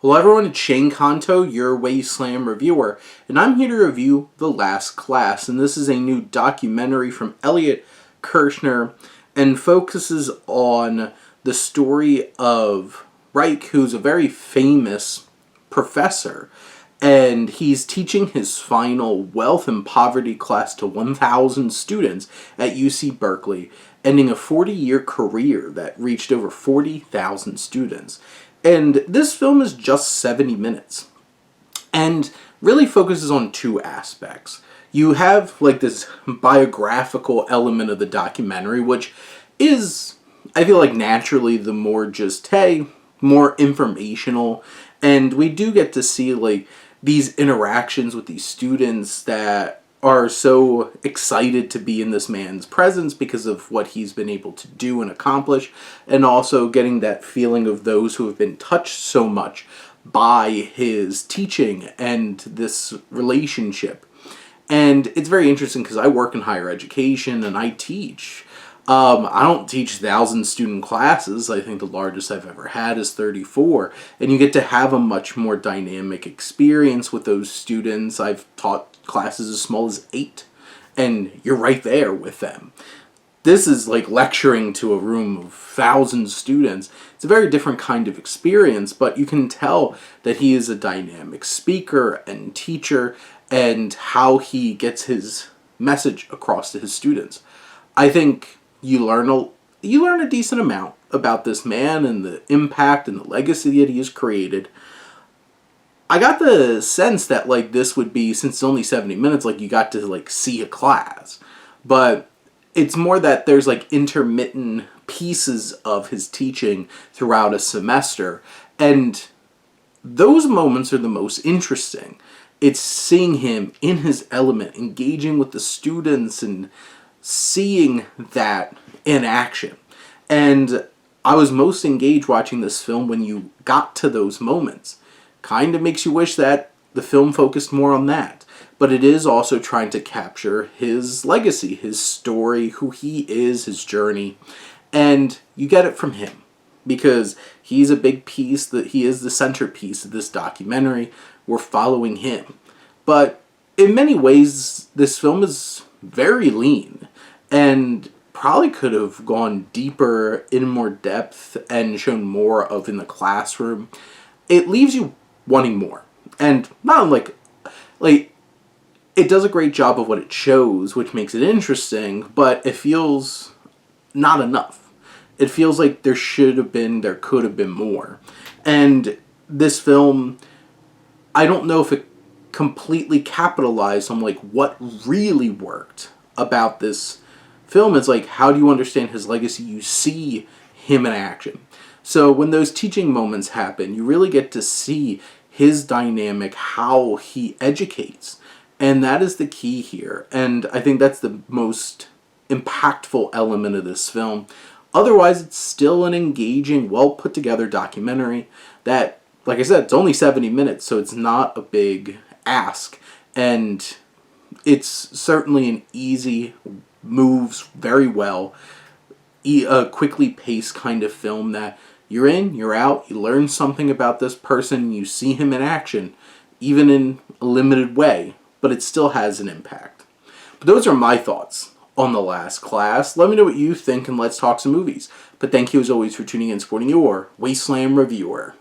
Hello everyone, it's Shane Kanto, your Wasteland reviewer, and I'm here to review The Last Class, and this is a new documentary from Elliot Kirshner, and focuses on the story of Reich, who's a very famous professor, and he's teaching his final wealth and poverty class to 1,000 students at UC Berkeley, ending a 40-year career that reached over 40,000 students. And this film is just 70 minutes and really focuses on two aspects. You have like this biographical element of the documentary, which is, I feel like, naturally the more just, hey, more informational. And we do get to see like these interactions with these students that are so excited to be in this man's presence because of what he's been able to do and accomplish, and also getting that feeling of those who have been touched so much by his teaching and this relationship. And it's very interesting because I work in higher education and I teach. I don't teach 1,000 student classes. I think the largest I've ever had is 34. And you get to have a much more dynamic experience with those students. I've taught classes as small as 8. And you're right there with them. This is like lecturing to a room of 1,000 students. It's a very different kind of experience, but you can tell that he is a dynamic speaker and teacher and how he gets his message across to his students. I think you learn a decent amount about this man and the impact and the legacy that he has created. I got the sense that like this would be, since it's only 70 minutes, like you got to like see a class. But it's more that there's like intermittent pieces of his teaching throughout a semester. And those moments are the most interesting. It's seeing him in his element, engaging with the students and seeing that in action. And I was most engaged watching this film when you got to those moments. Kind of makes you wish that the film focused more on that. But it is also trying to capture his legacy, his story, who he is, his journey. And you get it from him because he's a big piece, that he is the centerpiece of this documentary. We're following him. But in many ways, this film is very lean and probably could have gone deeper, in more depth, and shown more of in the classroom. It leaves you wanting more. And not like it does a great job of what it shows, which makes it interesting, but it feels not enough. It feels like there could have been more. And this film, I don't know if it completely capitalized on like what really worked about this film. It's like, how do you understand his legacy? You see him in action. So when those teaching moments happen, you really get to see his dynamic, how he educates. And that is the key here. And I think that's the most impactful element of this film. Otherwise, it's still an engaging, well put together documentary that, like I said, it's only 70 minutes, so it's not a big ask. And it's certainly an easy, moves very well, a quickly paced kind of film that you're in, you're out, you learn something about this person, you see him in action, even in a limited way, but it still has an impact. But those are my thoughts on The Last Class. Let me know what you think and let's talk some movies. But thank you as always for tuning in and supporting your Wasteland reviewer.